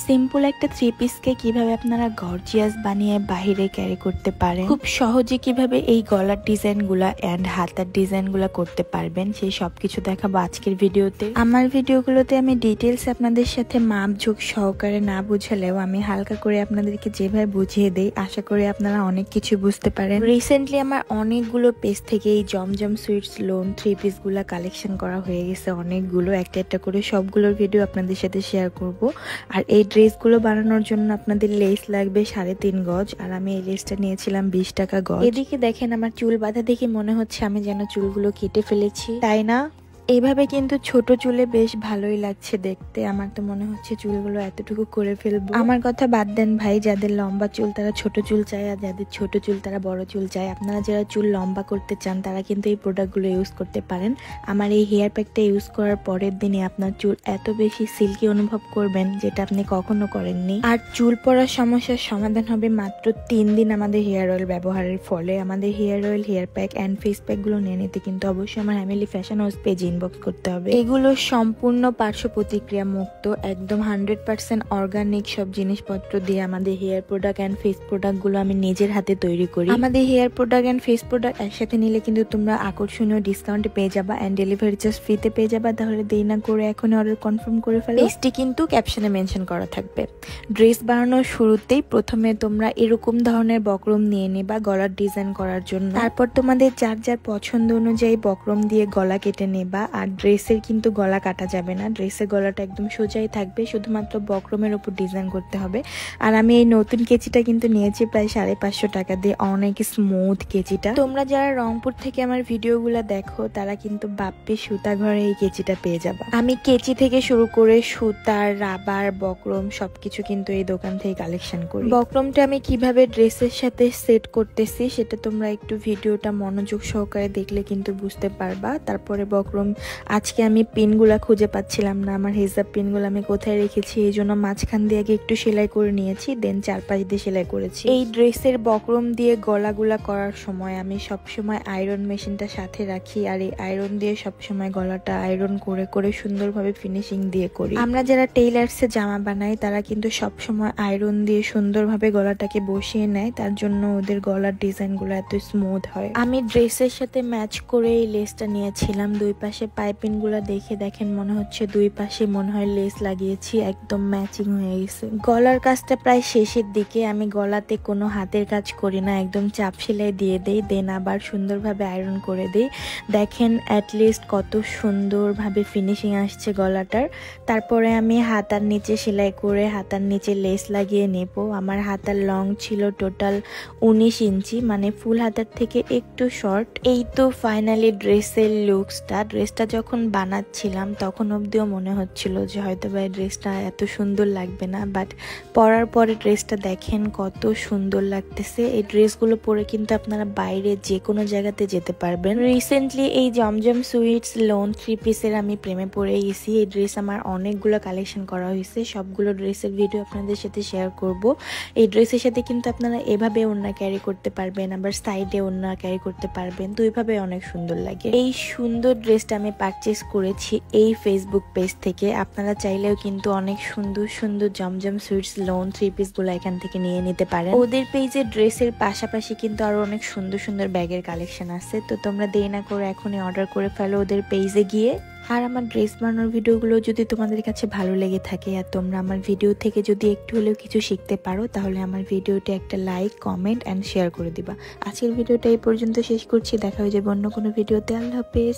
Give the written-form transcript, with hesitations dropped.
Simple একটা three পিসকে কিভাবে আপনারা গর্জিয়াস বানিয়ে বাহিরে ক্যারি করতে পারেন, খুব সহজে কিভাবে এই গলার ডিজাইনগুলা এন্ড হাতার ডিজাইনগুলা করতে পারবেন, সেই সবকিছু দেখাবো আজকের ভিডিওতে। আমার ভিডিওগুলোতে আমি ডিটেলস আপনাদের সাথে মাপ ঝোঁক সহকারে না বুঝালেও আমি হালকা করে আপনাদেরকে যেভাবে বুঝিয়ে দেই, আশা করি আপনারা অনেক কিছু বুঝতে পারেন। রিসেন্টলি আমার অনেকগুলো পেজ থেকে এই জমজম সুইটস লোন থ্রি পিস গুলা কালেকশন করা হয়ে গেছে, অনেকগুলো একটা একটা করে সবগুলোর ভিডিও আপনাদের সাথে শেয়ার করব। আর এই ড্রেসগুলো বানানোর জন্য আপনাদের লেস লাগবে 3.5 গজ, আর আমি এই লেসটা নিয়েছিলাম 20 টাকা গজ। এদিকে দেখেন আমার চুল বাঁধা দেখে মনে হচ্ছে আমি যেন চুলগুলো কেটে ফেলেছি, তাই না? এইভাবে কিন্তু ছোট চুলে বেশ ভালোই লাগছে দেখতে। আমার তো মনে হচ্ছে চুলগুলো এতটুকু করে ফেলবো। আমার কথা বাদ দেন ভাই, যাদের লম্বা চুল তারা ছোট চুল চায়, আর যাদের ছোট চুল তারা বড় চুল চায়। আপনারা যারা চুল লম্বা করতে চান তারা কিন্তু এই প্রোডাক্টগুলো ইউজ করতে পারেন। আমার এই হেয়ার প্যাকটা ইউজ করার পরের দিনে আপনার চুল এত বেশি সিল্কি অনুভব করবেন যেটা আপনি কখনো করেননি। আর চুল পড়ার সমস্যার সমাধান হবে মাত্র 3 দিন আমাদের হেয়ার অয়েল ব্যবহারের ফলে। আমাদের hair oil, hair pack and face pack গুলো নিয়ে নিতে কিন্তু অবশ্যই আমার family fashion house page inbox করতে হবে। এগুলো সম্পূর্ণ পার্শ্ব প্রতিক্রিয়া মুক্ত, একদম 100% অর্গানিক সব জিনিসপত্র দিয়ে আমাদের hair product and face product গুলো আমি নিজের হাতে তৈরি করি। আমাদের hair product and face product একসাথে নিলে কিন্তু তোমরা আকর্ষণীয় ডিসকাউন্টে পেয়ে যাবা এন্ড ডেলিভারি চার্জ ফ্রিতে পেয়ে যাবা। তাহলে দেরি না করে এখন অর্ডার কনফার্ম করে ফেলো। পেজটি কিন্তু ক্যাপশনে মেনশন করা থাকবে। ড্রেস বানানোর শুরুতেই প্রথমে তোমরা এরকম ধরনের বক্রম নিয়ে নিবা গলার ডিজাইন করার জন্য। তারপর তোমাদের যার যার পছন্দ অনুযায়ী বক্রম দিয়ে গলা কেটে নেবা। আর ড্রেসের কিন্তু গলা কাটা যাবে না, ড্রেসের গলাটা একদম সোজাই থাকবে, শুধুমাত্র বক্রমের উপর ডিজাইন করতে হবে। আর আমি এই নতুন কেচিটা কিন্তু নিয়েছি প্রায় 550 টাকা দিয়ে, অনেক স্মুথ কেচিটা। তোমরা যারা রংপুর থেকে আমার ভিডিওগুলো দেখো তারা কিন্তু বাপ্পি সুতা ঘরে এই কেচিটা পেয়ে যাবা। আমি কেচি থেকে শুরু করে সুতার, রাবার, বক্রম সবকিছু কিন্তু এই দোকান থেকে কালেকশন করি। বক্রমটা আমি কিভাবে ড্রেসের সাথে সেট করতেছি সেটা তোমরা একটু ভিডিওটা মনোযোগ সহকারে দেখলে কিন্তু বুঝতে পারবা। তারপরে বক্রম আজকে আমি পিনগুলা খুঁজে পাচ্ছিলাম না, আমার হিজাব পিনগুলো আমি কোথায় রেখেছি, এই জন্য মাঝখান দিয়ে আগে একটু সেলাই করে নিয়েছি, দেন চারপাশ দিয়ে সেলাই করেছি। এই ড্রেসের বক্রম দিয়ে গলাগুলা করার সময় আমি সবসময় আয়রন মেশিনটা সাথে রাখি, আর এই আয়রন দিয়ে সবসময় গলাটা আয়রন করে করে সুন্দরভাবে ফিনিশিং দিয়ে করি। আমরা যারা টেইলার্সে জামা বানাই তারা কিন্তু সবসময় আয়রন দিয়ে সুন্দরভাবে গলাটাকে বসিয়ে নেয়, তার জন্য ওদের গলার ডিজাইনগুলো এত স্মুথ হয়। আমি ড্রেসের সাথে ম্যাচ করে এই লেসটা নিয়েছিলাম। দুই পাশে পাইপিং গুলা দেখে দেখেন মনে হচ্ছে দুই পাশে মনে হয় লেস লাগিয়েছি, একদম ম্যাচিং হয়ে গেছে। গলার কাজটা প্রায় শেষের দিকে, আমি গলাতে কোনো হাতের কাজ করি না, একদম চাপ সেলাই দিয়ে দেই, দেন আবার সুন্দরভাবে আয়রন করে দেই। দেখেন অ্যাটলিস্ট কত সুন্দরভাবে ফিনিশিং আসছে গলাটার। তারপরে আমি হাতার নিচে সেলাই করে হাতার নিচে লেস লাগিয়ে নেব। আমার হাতার লং ছিল টোটাল 19 ইঞ্চি, মানে ফুল হাতার থেকে একটু শর্ট। এই তো ফাইনালি ড্রেসের লুকসটা। ড্রেসটা যখন বানাচ্ছিলাম তখন অবধিও মনে হচ্ছিল যে হয়তো বা ড্রেসটা এত সুন্দর লাগবে না, বাট পরার পরে ড্রেসটা দেখেন কত সুন্দর লাগতেছে। এই ড্রেসগুলো পরে কিন্তু আপনারা বাইরে যে কোনো জায়গাতে যেতে পারবেন। রিসেন্টলি এই জমজম সুইটস লোন থ্রি পিসের আমি প্রেমে পড়ে গেছি। এই ড্রেস আমার অনেকগুলো কালেকশন করা হয়েছে, সবগুলো ড্রেসের ভিডিও আপনাদের সাথে শেয়ার করব। এই ড্রেসের সাথে কিন্তু আপনারা এভাবে ওড়না ক্যারি করতে পারবেন, আবার সাইডে ওড়না ক্যারি করতে পারবেন, দুইভাবে অনেক সুন্দর লাগে। এই সুন্দর ড্রেসটা আমি পারচেস করেছি এই ফেসবুক পেজ থেকে। আপনারা চাইলেও কিন্তু অনেক সুন্দর সুন্দর জমজম সুইটস লোন থ্রি পিস গুলো এখান থেকে নিয়ে নিতে পারেন। ওদের পেজে ড্রেসের পাশাপাশি কিন্তু আরো অনেক সুন্দর সুন্দর ব্যাগের কালেকশন আছে, তো তোমরা দেরি না করে এখনই অর্ডার করে ফেলো ওদের পেজে গিয়ে। আর আমার ড্রেস বানানোর ভিডিওগুলো যদি তোমাদের কাছে ভালো লেগে থাকে আর তোমরা আমার ভিডিও থেকে যদি একটু হলেও কিছু শিখতে পারো, তাহলে আমার ভিডিওতে একটা লাইক, কমেন্ট এন্ড শেয়ার করে দিবা। আজকের ভিডিওটা এই পর্যন্ত শেষ করছি, দেখা হয়ে যাবে অন্য কোনো ভিডিওতে। আল্লাহ হাফেজ।